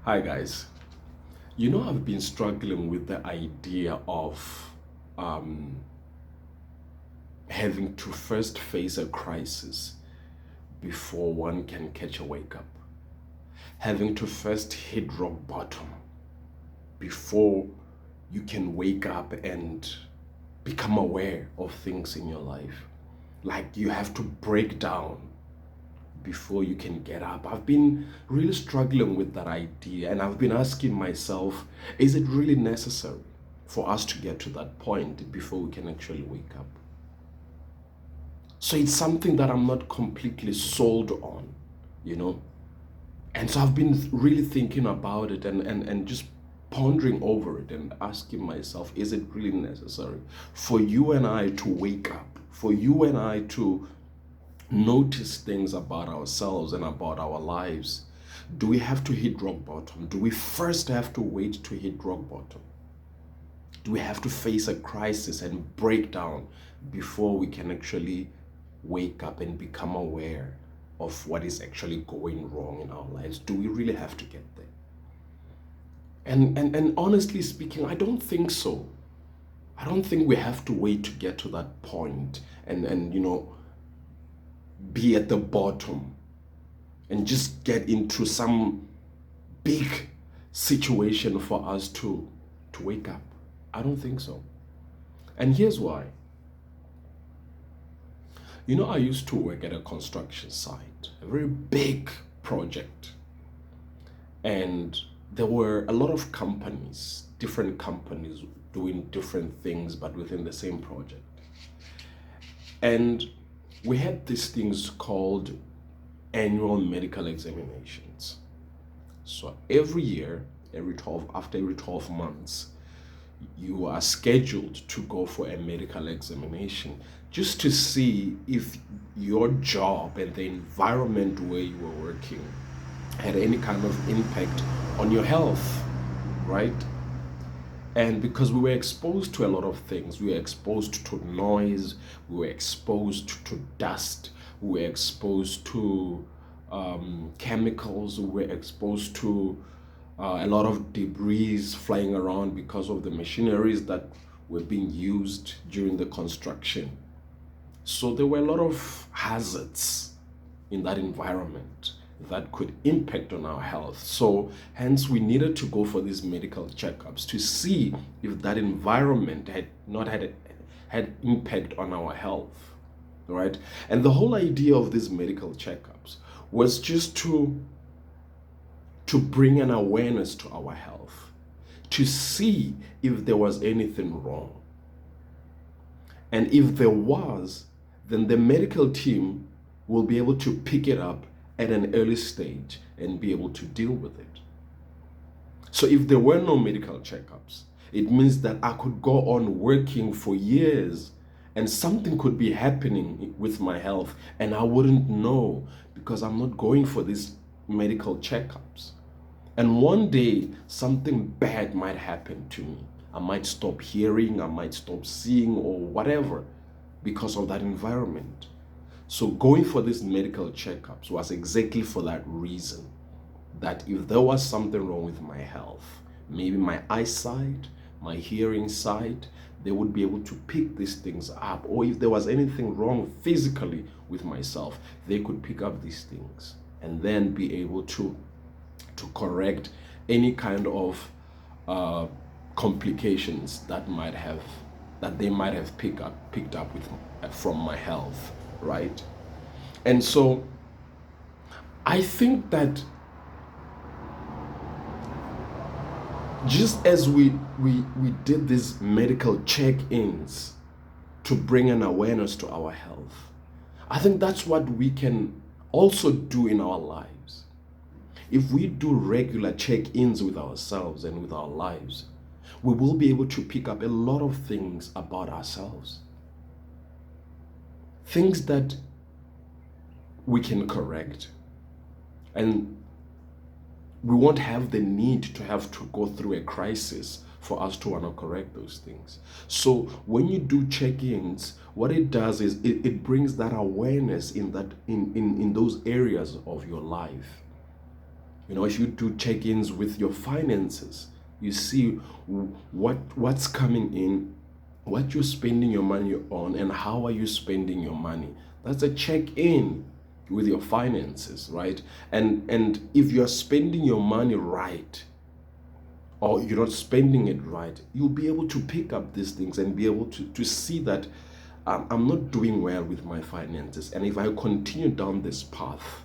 Hi, guys. I've been struggling with the idea of um, having to first face a crisis before one can catch a wake up, having to first hit rock bottom before you can wake up and become aware of things in your life. Like you have to break down before you can get up. I've been really struggling with that idea, and I've been asking myself, is it really necessary for us to get to that point before we can actually wake up? So it's something that I'm not completely sold on, you know? And so I've been really thinking about it and just pondering over it and asking myself, is it really necessary for you and I to wake up, for you and I to notice things about ourselves and about our lives? Do we have to hit rock bottom? Do we first have to wait to hit rock bottom? Do we have to face a crisis and break down before we can actually wake up and become aware of what is actually going wrong in our lives? Do we really have to get there? And honestly speaking, I don't think so. I don't think we have to wait to get to that point and be at the bottom and just get into some big situation for us to wake up. I don't think so. And here's why. I used to work at a construction site, a very big project. And there were a lot of companies, different companies doing different things, but within the same project. And we had these things called annual medical examinations. So every year, after every 12 months, you are scheduled to go for a medical examination just to see if your job and the environment where you were working had any kind of impact on your health, right? And because we were exposed to a lot of things, we were exposed to noise, we were exposed to dust, we were exposed to chemicals, we were exposed to a lot of debris flying around because of the machineries that were being used during the construction. So there were a lot of hazards in that environment that could impact on our health. So hence we needed to go for these medical checkups to see if that environment had not had impact on our health, right? And the whole idea of these medical checkups was just to bring an awareness to our health, to see if there was anything wrong. And if there was, then the medical team will be able to pick it up at an early stage and be able to deal with it. So if there were no medical checkups, it means that I could go on working for years and something could be happening with my health and I wouldn't know because I'm not going for these medical checkups. And one day, something bad might happen to me. I might stop hearing, I might stop seeing, or whatever because of that environment. So, going for these medical checkups was exactly for that reason, that if there was something wrong with my health, maybe my eyesight, my hearing sight, they would be able to pick these things up. Or if there was anything wrong physically with myself, they could pick up these things and then be able to correct any kind of complications that they might have picked up with from my health, right? And so I think that just as we did these medical check-ins to bring an awareness to our health, I think that's what we can also do in our lives. If we do regular check-ins with ourselves and with our lives, we will be able to pick up a lot of things about ourselves. Things that we can correct. And we won't have the need to have to go through a crisis for us to want to correct those things. So when you do check-ins, what it does is it brings that awareness in those areas of your life. If you do check-ins with your finances, you see what's coming in, what you're spending your money on, and how are you spending your money. That's a check-in with your finances, right? And if you're spending your money right, or you're not spending it right, you'll be able to pick up these things and be able to see that I'm not doing well with my finances. And if I continue down this path,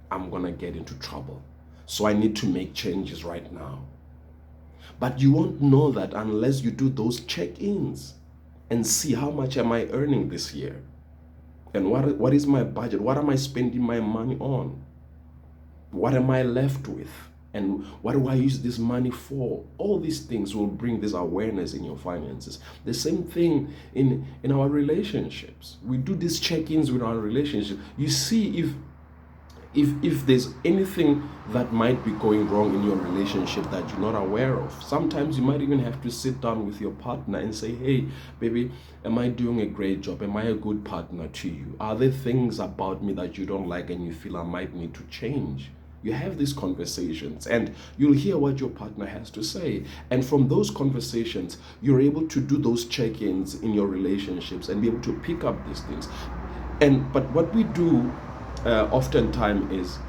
I'm going to get into trouble. So I need to make changes right now. But you won't know that unless you do those check-ins and see how much am I earning this year? And what is my budget? What am I spending my money on? What am I left with? And what do I use this money for? All these things will bring this awareness in your finances. The same thing in our relationships. We do these check-ins with our relationship. You see if there's anything that might be going wrong in your relationship that you're not aware of. Sometimes you might even have to sit down with your partner and say, hey, baby, am I doing a great job? Am I a good partner to you? Are there things about me that you don't like and you feel I might need to change? You have these conversations and you'll hear what your partner has to say. And from those conversations, you're able to do those check-ins in your relationships and be able to pick up these things. But what we do oftentimes is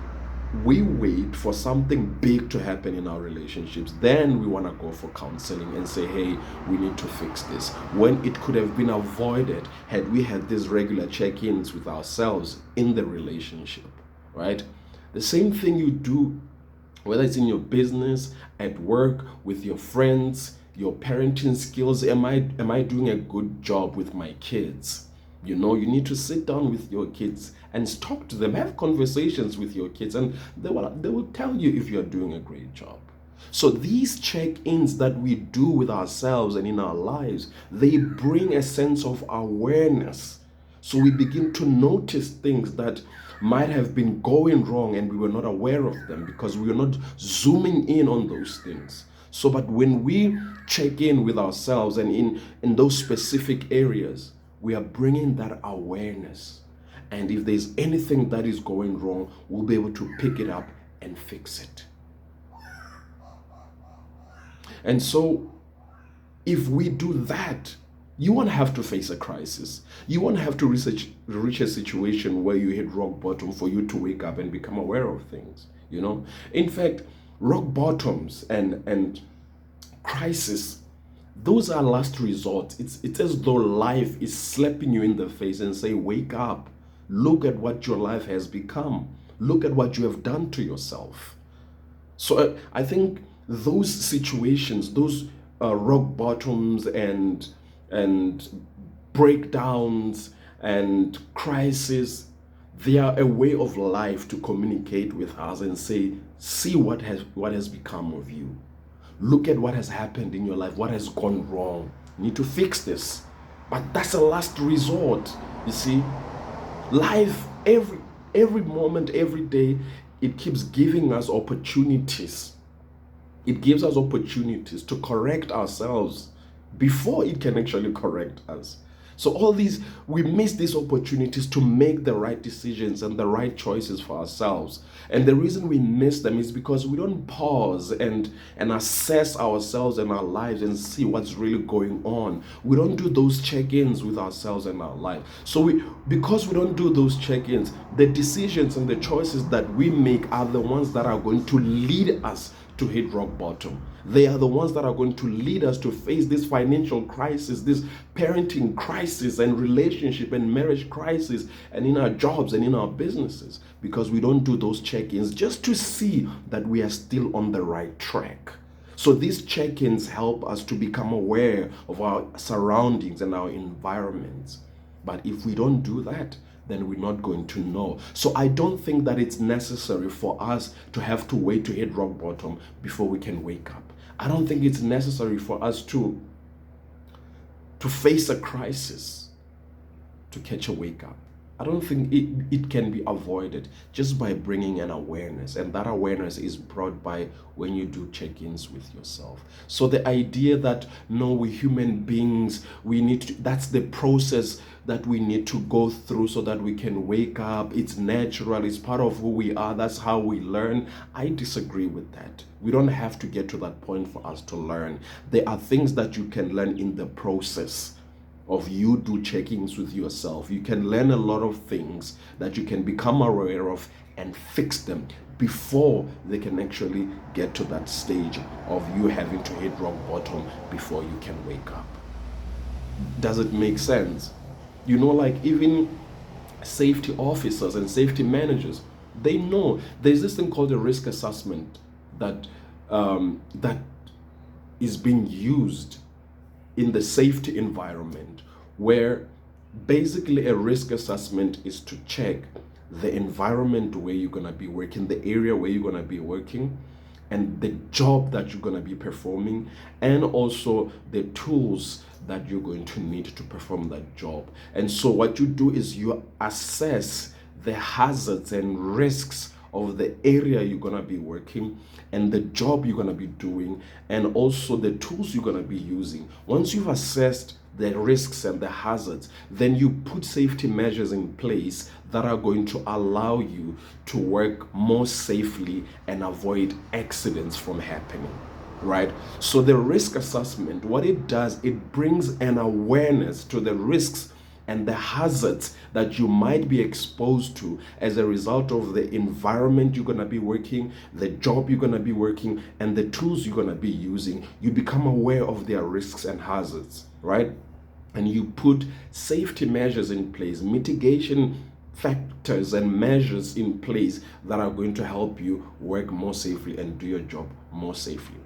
we wait for something big to happen in our relationships. Then we want to go for counseling and say, hey, we need to fix this. When it could have been avoided had we had these regular check-ins with ourselves in the relationship, right? The same thing you do, whether it's in your business, at work, with your friends, your parenting skills. Am I doing a good job with my kids? You need to sit down with your kids and talk to them, have conversations with your kids, and they will tell you if you're doing a great job. So these check-ins that we do with ourselves and in our lives, they bring a sense of awareness. So we begin to notice things that might have been going wrong and we were not aware of them because we were not zooming in on those things. But when we check in with ourselves and in those specific areas, we are bringing that awareness. And if there's anything that is going wrong, we'll be able to pick it up and fix it. And so if we do that, you won't have to face a crisis. You won't have to reach a situation where you hit rock bottom for you to wake up and become aware of things. In fact, rock bottoms and crisis, those are last resort. It's as though life is slapping you in the face and say, wake up. Look at what your life has become. Look at what you have done to yourself. So I think those situations, those rock bottoms and breakdowns and crises, they are a way of life to communicate with us and say, see what has become of you. Look at what has happened in your life, what has gone wrong. You need to fix this. But that's a last resort. You see, life, every moment, every day, it keeps giving us opportunities. It gives us opportunities to correct ourselves before it can actually correct us. So all these, we miss these opportunities to make the right decisions and the right choices for ourselves. And the reason we miss them is because we don't pause and assess ourselves and our lives and see what's really going on. We don't do those check-ins with ourselves and our life. So because we don't do those check-ins, the decisions and the choices that we make are the ones that are going to lead us to hit rock bottom. They are the ones that are going to lead us to face this financial crisis, this parenting crisis and relationship and marriage crisis, and in our jobs and in our businesses, because we don't do those check-ins just to see that we are still on the right track. So these check-ins help us to become aware of our surroundings and our environments. But if we don't do that, then we're not going to know. So I don't think that it's necessary for us to have to wait to hit rock bottom before we can wake up. I don't think it's necessary for us to face a crisis to catch a wake up. I don't think it can be avoided just by bringing an awareness. And that awareness is brought by when you do check-ins with yourself. So the idea that, no, we human beings, we need to, that's the process that we need to go through so that we can wake up. It's natural, it's part of who we are, that's how we learn. I disagree with that. We don't have to get to that point for us to learn. There are things that you can learn in the process of you do check-ins with yourself. You can learn a lot of things that you can become aware of and fix them before they can actually get to that stage of you having to hit rock bottom before you can wake up. Does it make sense? You know, like even safety officers and safety managers, they know there's this thing called a risk assessment that that is being used in the safety environment, where basically a risk assessment is to check the environment where you're going to be working, the area where you're going to be working, and the job that you're going to be performing, and also the tools that you're going to need to perform that job. And so what you do is you assess the hazards and risks of the area you're going to be working and the job you're going to be doing, and also the tools you're going to be using. Once you've assessed the risks and the hazards, then you put safety measures in place that are going to allow you to work more safely and avoid accidents from happening, right? So the risk assessment, what it does, it brings an awareness to the risks and the hazards that you might be exposed to as a result of the environment you're going to be working, the job you're going to be working, and the tools you're going to be using. You become aware of their risks and hazards, right? And you put safety measures in place, mitigation factors and measures in place that are going to help you work more safely and do your job more safely.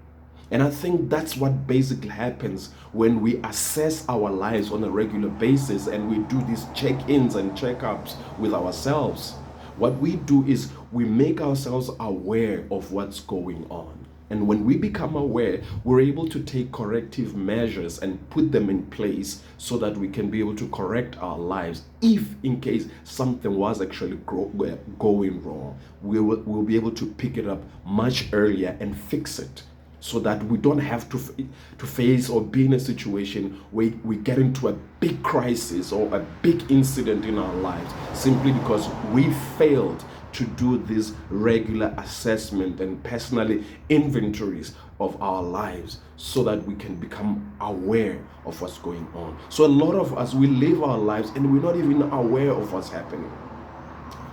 And I think that's what basically happens when we assess our lives on a regular basis and we do these check-ins and check-ups with ourselves. What we do is we make ourselves aware of what's going on. And when we become aware, we're able to take corrective measures and put them in place so that we can be able to correct our lives if in case something was actually going wrong. We'll be able to pick it up much earlier and fix it, so that we don't have to face or be in a situation where we get into a big crisis or a big incident in our lives simply because we failed to do this regular assessment and personally inventories of our lives so that we can become aware of what's going on. So a lot of us, we live our lives and we're not even aware of what's happening.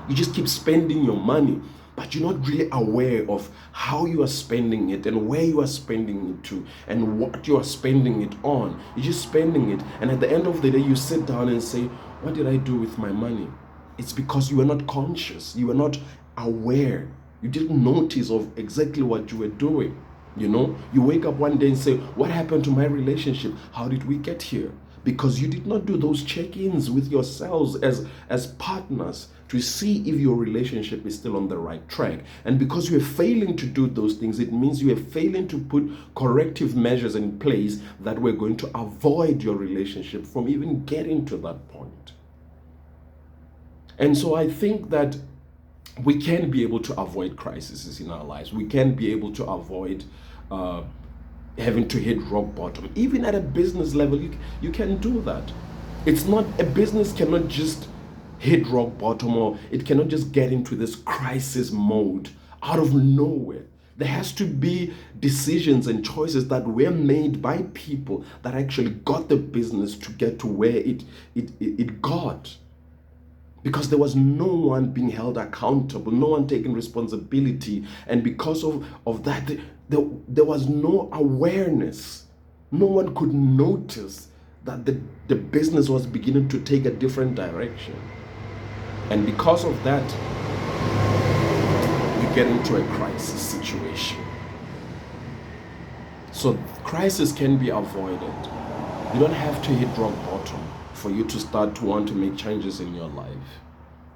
You just keep spending your money, but you're not really aware of how you are spending it and where you are spending it to and what you are spending it on. You're just spending it, and at the end of the day, you sit down and say, what did I do with my money? It's because you were not conscious, you were not aware, you didn't notice of exactly what you were doing. You know, you wake up one day and say, what happened to my relationship? How did we get here? Because you did not do those check-ins with yourselves as partners to see if your relationship is still on the right track. And because you are failing to do those things, it means you are failing to put corrective measures in place that were going to avoid your relationship from even getting to that point. And so I think that we can be able to avoid crises in our lives. We can be able to avoid having to hit rock bottom. Even at a business level, you can do that. It's not, a business cannot just hit rock bottom, or it cannot just get into this crisis mode out of nowhere. There has to be decisions and choices that were made by people that actually got the business to get to where it got. Because there was no one being held accountable, no one taking responsibility. And because of that, there was no awareness. No one could notice that the business was beginning to take a different direction. And because of that, you get into a crisis situation. So crisis can be avoided. You don't have to hit rock bottom for you to start to want to make changes in your life.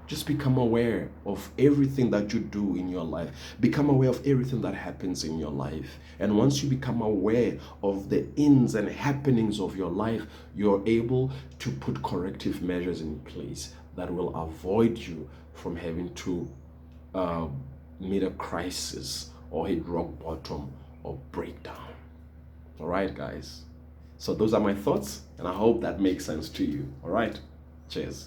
Just become aware of everything that you do in your life. Become aware of everything that happens in your life. And once you become aware of the ins and happenings of your life, you're able to put corrective measures in place that will avoid you from having to uh, meet a crisis or hit rock bottom or break down. All right, guys. So those are my thoughts, and I hope that makes sense to you. All right. Cheers.